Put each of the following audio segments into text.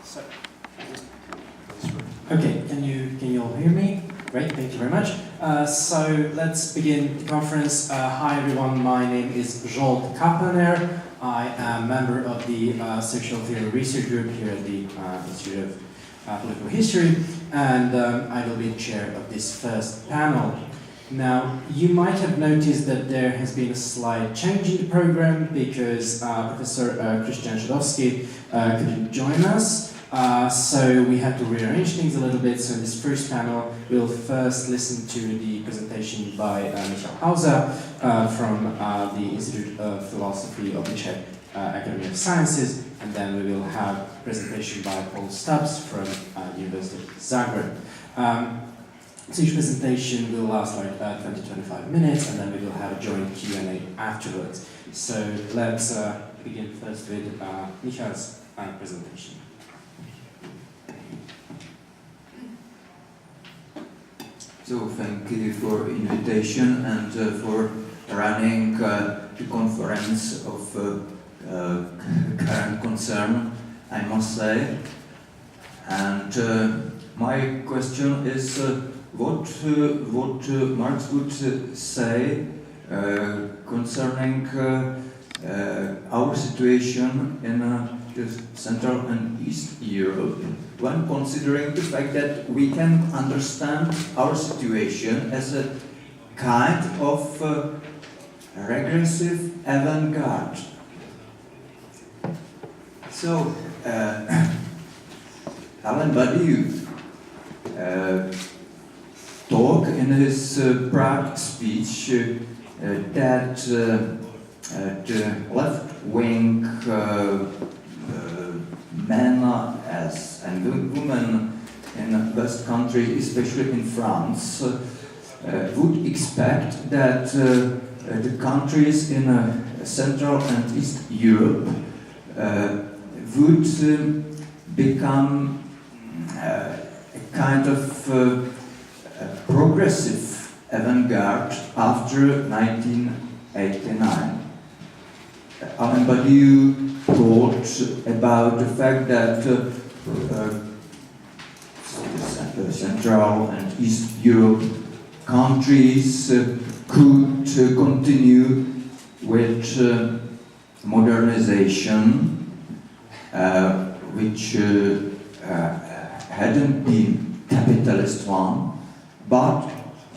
So, okay, can you all hear me? Great, thank you very much. So let's begin the conference. Hi everyone, my name is Zsolt Kapelner. I am a member of the Social Theory Research Group here at the Institute of Political History, and I will be chair of this first panel. Now, you might have noticed that there has been a slight change in the program because Professor Christian Szydowski couldn't join us. So we had to rearrange things a little bit. So in this first panel, we'll first listen to the presentation by HAUSER from the Institute of Philosophy of the Czech Academy of Sciences, and then we will have a presentation by Paul Stubbs from the University of Zagreb. So each presentation will last like 20-25 minutes, and then we will have a joint Q&A afterwards. So let's begin first with Michal's presentation. So thank you for invitation and for running the conference of current concern, I must say. And my question is what Marx would say concerning our situation in Central and East Europe, when considering the fact that we can understand our situation as a kind of regressive avant-garde. So, Alain Badiou talked in his Prague speech that the left-wing men and women in West country, especially in France, would expect that the countries in Central and East Europe would become a kind of progressive avant-garde after 1989. Alain Badiou thought about the fact that Central and East Europe countries could continue with modernization, which hadn't been capitalist one, but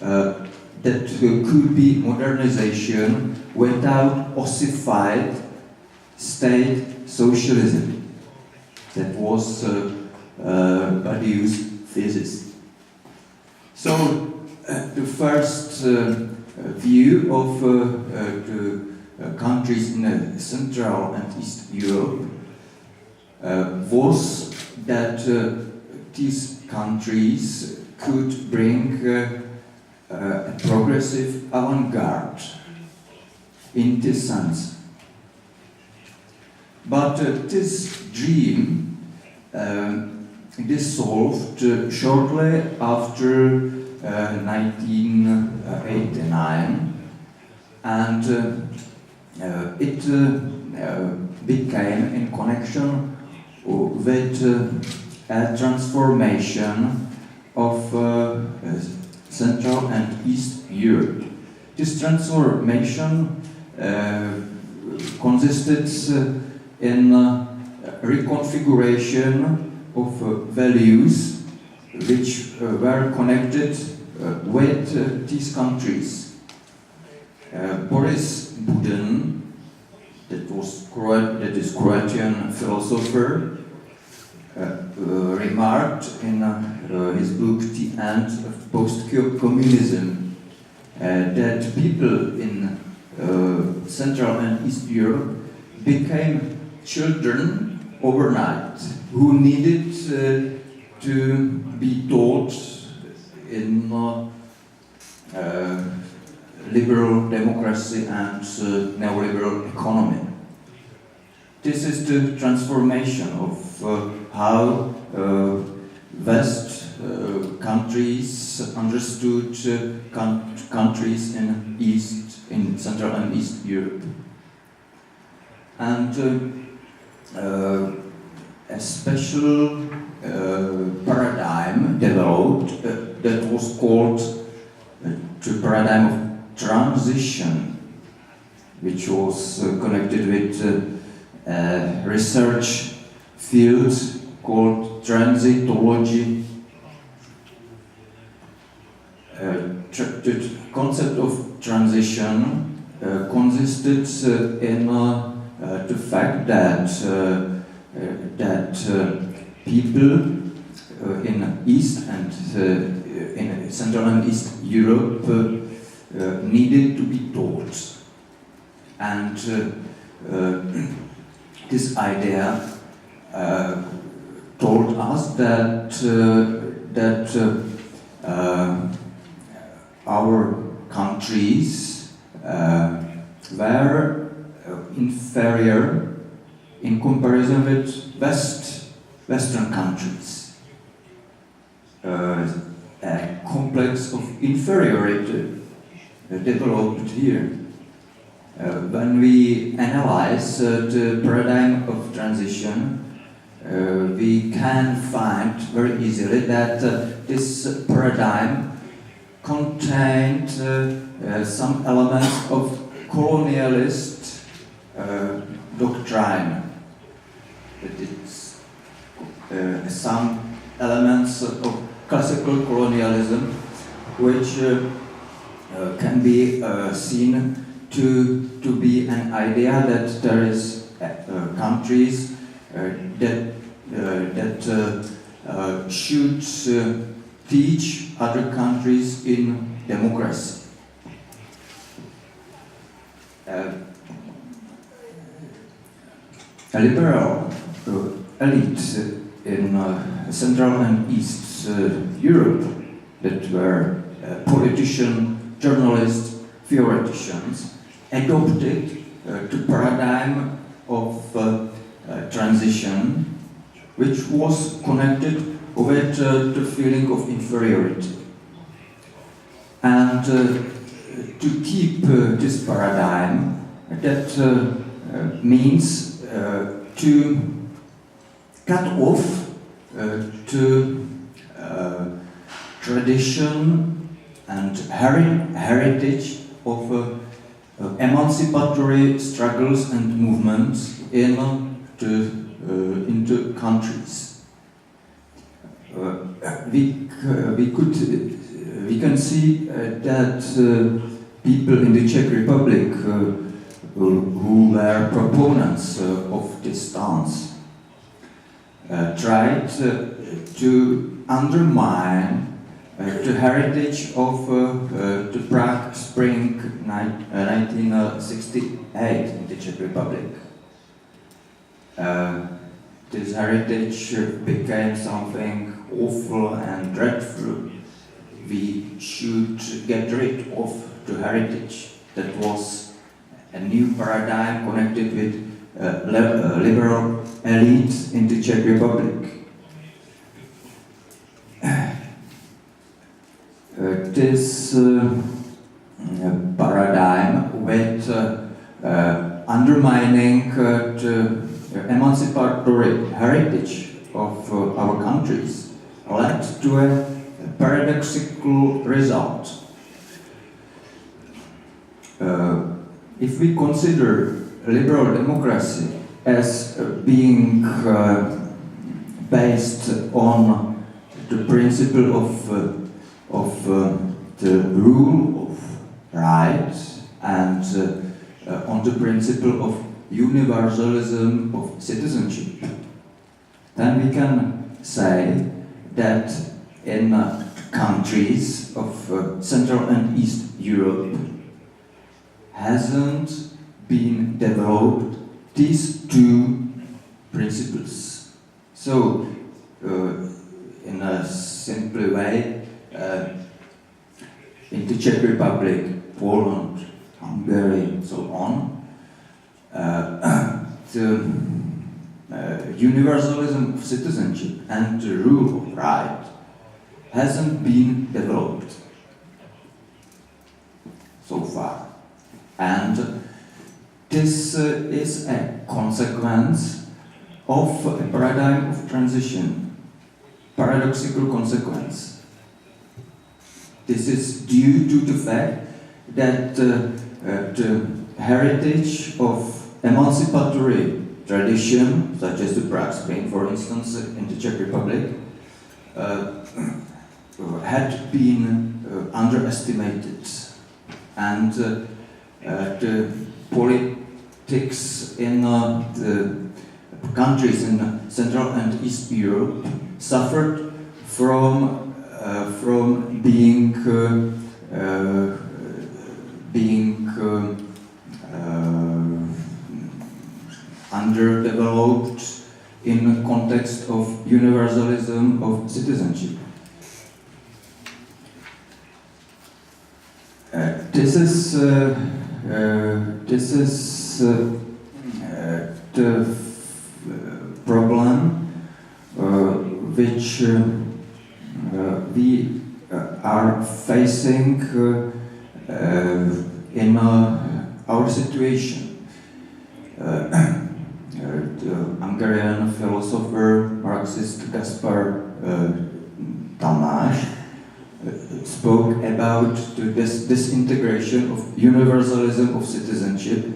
that could be modernization without ossified state socialism. That was Badiou's thesis. So the first view of the countries in Central and East Europe was that these countries could bring a progressive avant-garde in this sense. But this dream dissolved shortly after 1989, and it became in connection with a transformation of Central and East Europe. This transformation consisted in reconfiguration of values which were connected with these countries. Boris Budin, that is Croatian philosopher, remarked in his book The End of Post-Communism that people in Central and East Europe became children overnight who needed to be taught in liberal democracy and neoliberal economy. This is the transformation of how West countries understood countries in Central and East Europe. And a special paradigm developed that was called the paradigm of transition, which was connected with a research field called transitology. The concept of transition consisted in the fact that people in East and in Central and East Europe needed to be taught, and this idea told us that our countries were inferior in comparison with Western countries. A complex of inferiority developed here. When we analyze the paradigm of transition, we can find very easily that this paradigm contained some elements of colonialist doctrine. It's some elements of classical colonialism, which can be seen to be an idea that there is countries that should teach other countries in democracy. A liberal elite in Central and East Europe, that were politicians, journalists, theoreticians, adopted the paradigm of transition, which was connected with the feeling of inferiority. And to keep this paradigm, that means to cut off the tradition and heritage of emancipatory struggles and movements in the countries. We can see that people in the Czech Republic who were proponents of this stance tried to undermine the heritage of the Prague Spring 1968 in the Czech Republic. This heritage became something awful and dreadful. We should get rid of the heritage. That was a new paradigm connected with liberal elite in the Czech Republic. This paradigm with undermining the emancipatory heritage of our countries led to a paradoxical result. If we consider liberal democracy as being based on the principle of the rule of right and on the principle of universalism of citizenship, then we can say that in countries of Central and East Europe hasn't been developed these two principles. So, in a simple way, in the Czech Republic, Poland, Hungary, and so on, the universalism of citizenship and the rule of right hasn't been developed so far. And this is a consequence of a paradigm of transition, paradoxical consequence. This is due to the fact that the heritage of emancipatory tradition, such as the Prague Spring, for instance, in the Czech Republic, had been underestimated, and the politics in the countries in Central and East Europe suffered from being underdeveloped in the context of universalism of citizenship. This is the problem which we are facing in our situation. The Hungarian philosopher, Marxist Gábor spoke about this disintegration of universalism of citizenship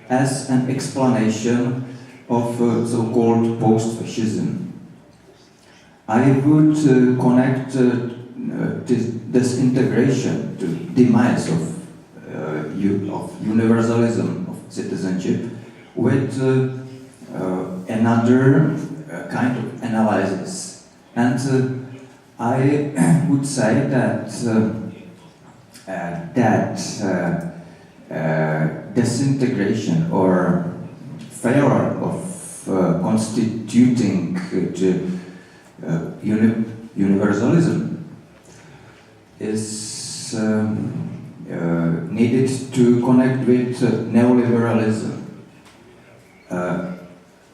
as an explanation of so-called post-fascism. I would connect this integration to demise of universalism of citizenship with another kind of analysis. And I would say that disintegration or failure of constituting universalism is needed to connect with neoliberalism.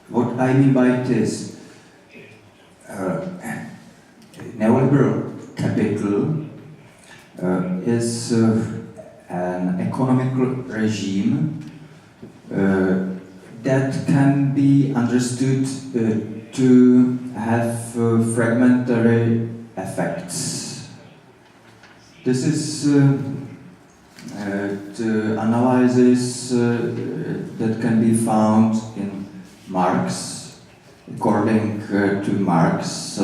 What I mean by this, neoliberal capital is an economical regime that can be understood to have fragmentary effects. This is the analysis that can be found in Marx. According to Marx,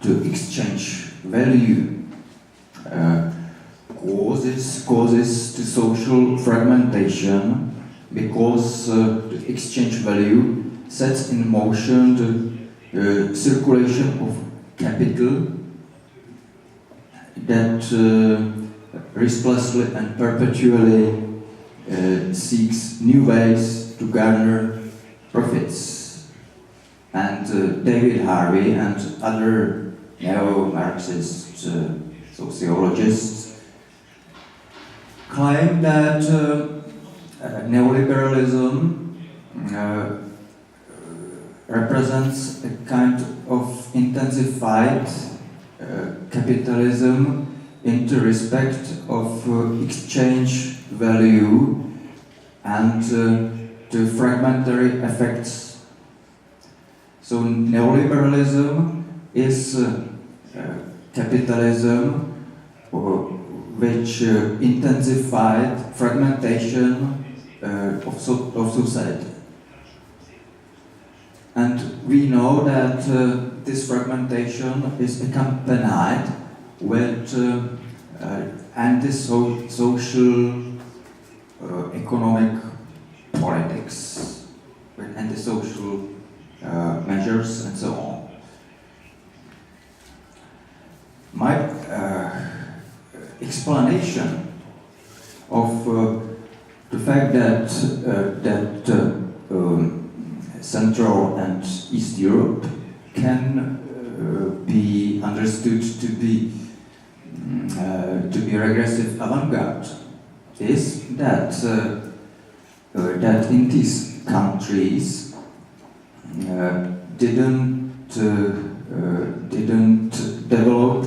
to exchange value causes the social fragmentation, because the exchange value sets in motion the circulation of capital that restlessly and perpetually seeks new ways to garner profits. And David Harvey and other neo-Marxist sociologists claim that neoliberalism represents a kind of intensified capitalism in the respect of exchange value and the fragmentary effects. So neoliberalism is capitalism which intensified fragmentation of society. And we know that this fragmentation is accompanied with anti-social economic politics, with anti-social measures and so on. My explanation of the fact that Central and East Europe can be understood to be regressive avant-garde is that in these countries didn't develop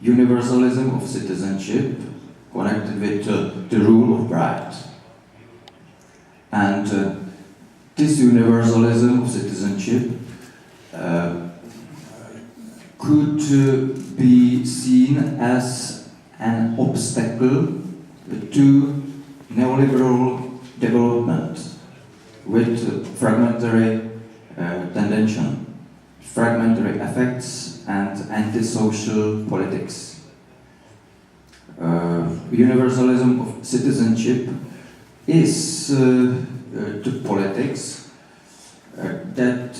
universalism of citizenship connected with the rule of right, and this universalism of citizenship could be seen as an obstacle to neoliberal development with fragmentary tendency, fragmentary effects and antisocial politics. Universalism of citizenship is the politics that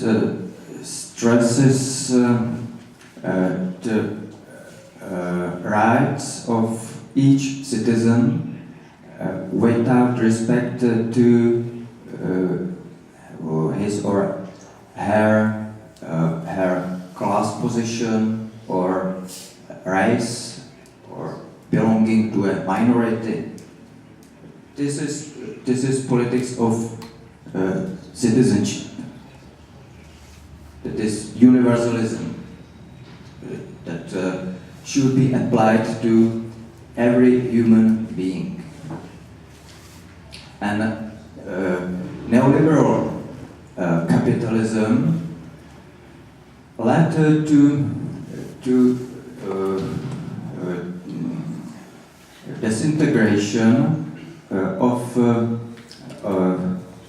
stresses the rights of each citizen without respect to his or her class position or race or belonging to a minority. This is politics of citizenship. That is universalism that should be applied to every human being. And neoliberal capitalism led to disintegration of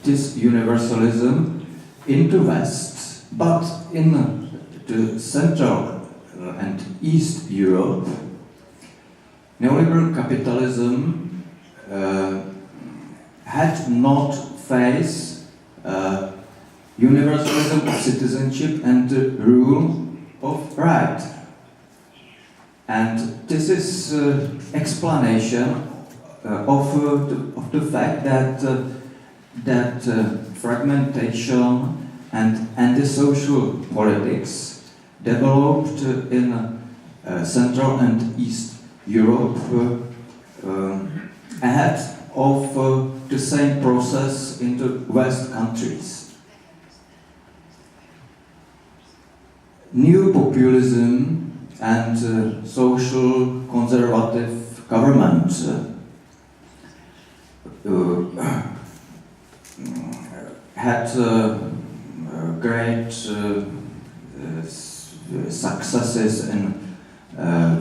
this universalism into West, but in the Central and East Europe, neoliberal capitalism had not faced universalism of citizenship and the rule of right. And this is explanation of the fact that fragmentation and antisocial politics developed in Central and East Europe ahead of the same process in the West countries. New populism and social conservative government had great successes in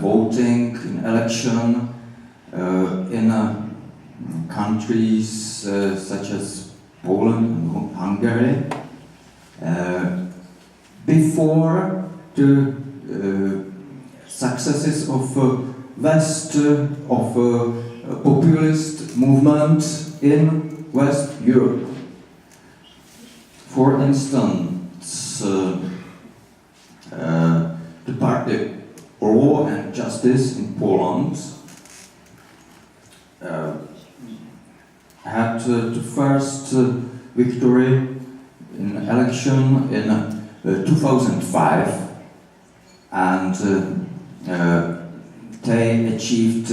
voting, in election, in countries such as Poland and Hungary. Before the successes of West, of populist movement in West Europe. For instance, the party Law and Justice in Poland had the first victory in election in 2005, and they achieved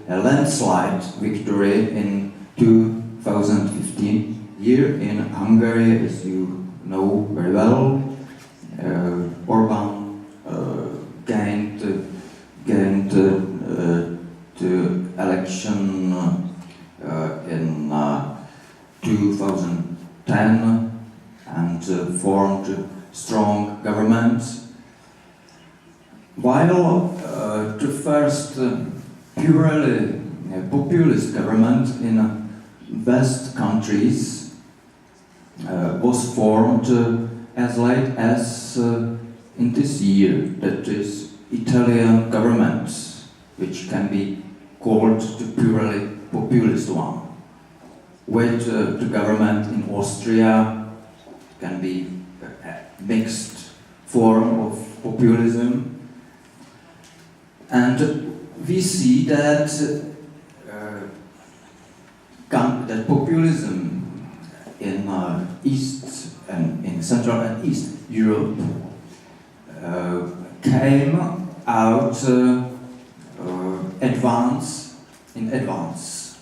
a landslide victory in 2015. Here in Hungary, as you know very well, Orbán gained the election in 2010 and formed a strong government. While the first purely populist government in West countries was formed as late as in this year, that is Italian government, which can be called the purely populist one. With the government in Austria can be a mixed form of populism. And we see that that populism in East and in Central and East Europe came out in advance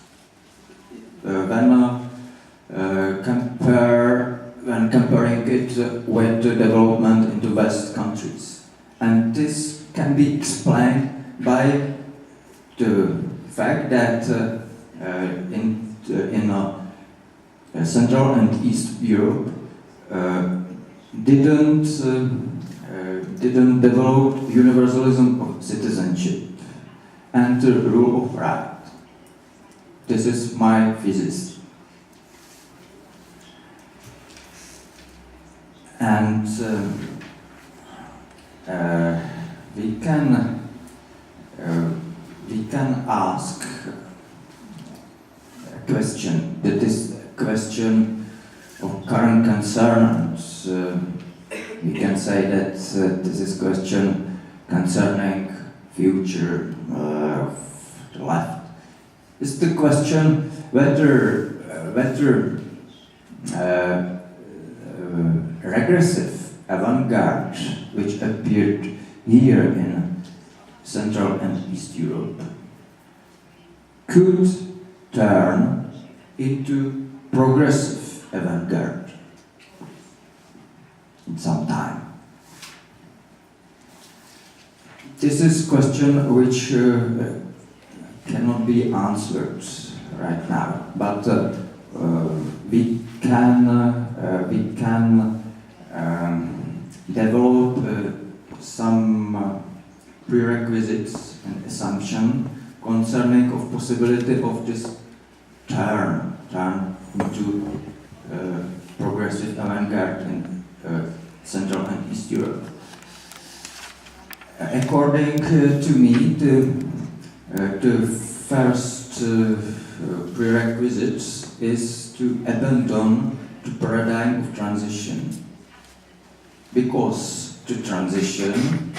when comparing it with the development in the West countries. And this can be explained by the fact that in Central and East Europe didn't develop universalism of citizenship and the rule of right. This is my thesis. And we can ask a question that is a question of current concern. We can say that this is a question concerning future of the left. It's the question whether regressive avant-garde, which appeared here in Central and East Europe, could turn into progressive avant-garde in some time. This is a question which cannot be answered right now, but we can develop some prerequisites and assumption concerning of possibility of this turn into progressive avant-garde in Central and East Europe. According to me, the first prerequisite is to abandon the paradigm of transition, because the transition,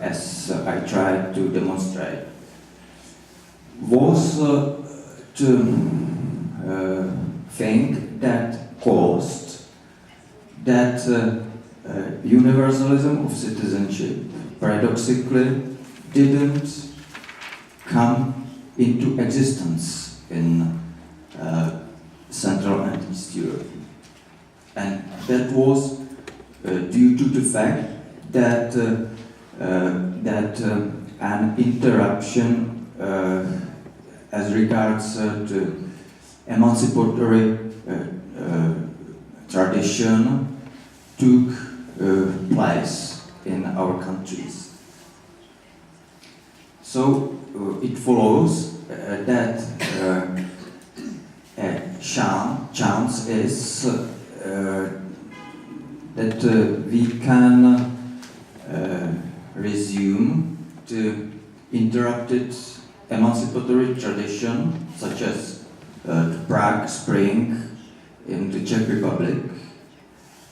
as I tried to demonstrate, was the thing that caused that universalism of citizenship paradoxically didn't come into existence in Central and East Europe. And that was due to the fact that an interruption as regards the emancipatory tradition took place in our countries. So it follows that a chance is that we can resume the interrupted emancipatory tradition, such as the Prague Spring in the Czech Republic,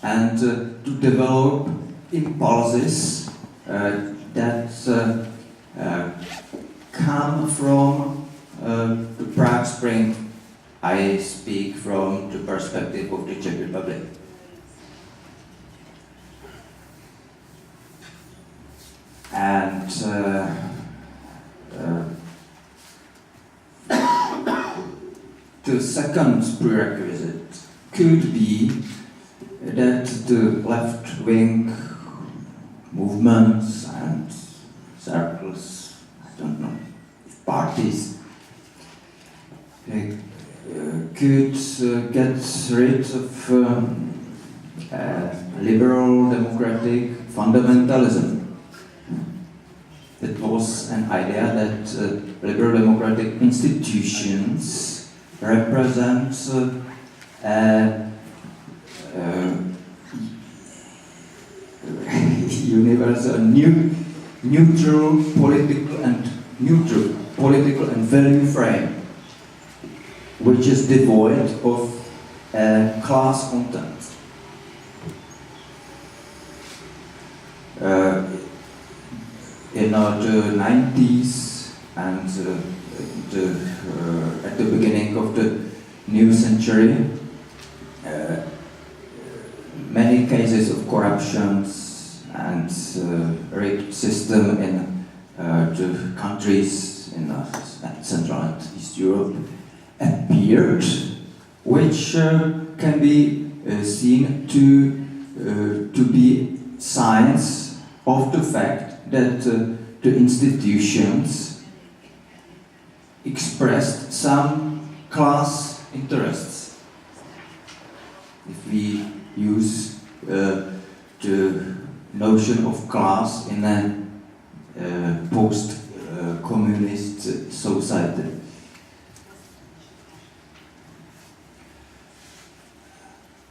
and to develop impulses that come from the Prague Spring. I speak from the perspective of the Czech Republic. And the second prerequisite could be that the left-wing movements and circles, I don't know, parties, could get rid of liberal democratic fundamentalism. It was an idea that liberal democratic institutions represent universal, neutral political and value frame, which is devoid of class content. In the 90s and at the beginning of the new century, many cases of corruptions and rigged system in the countries in Central and East Europe appeared, which can be seen to be signs of the fact that the institutions expressed some class interests. If we use the notion of class in a post-communist society.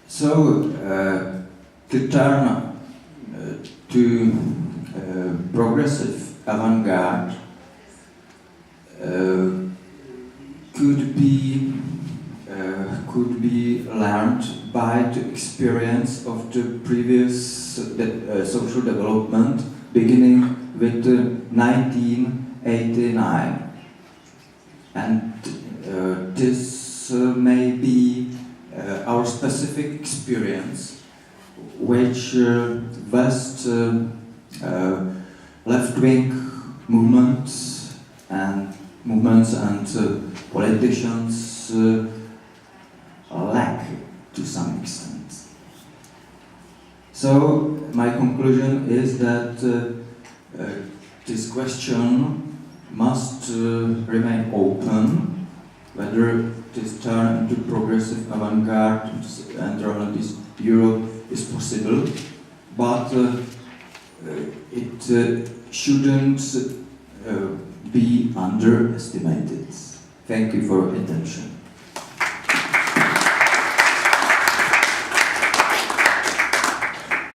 So, the turn to progressive avant-garde could be learned by the experience of the previous social development, beginning with 1989, and this may be our specific experience, which West left-wing movements and politicians lack to some extent. So my conclusion is that this question must remain open, whether this turn into progressive avant-garde and Romanist Europe is possible, but it shouldn't be underestimated. Thank you for your attention.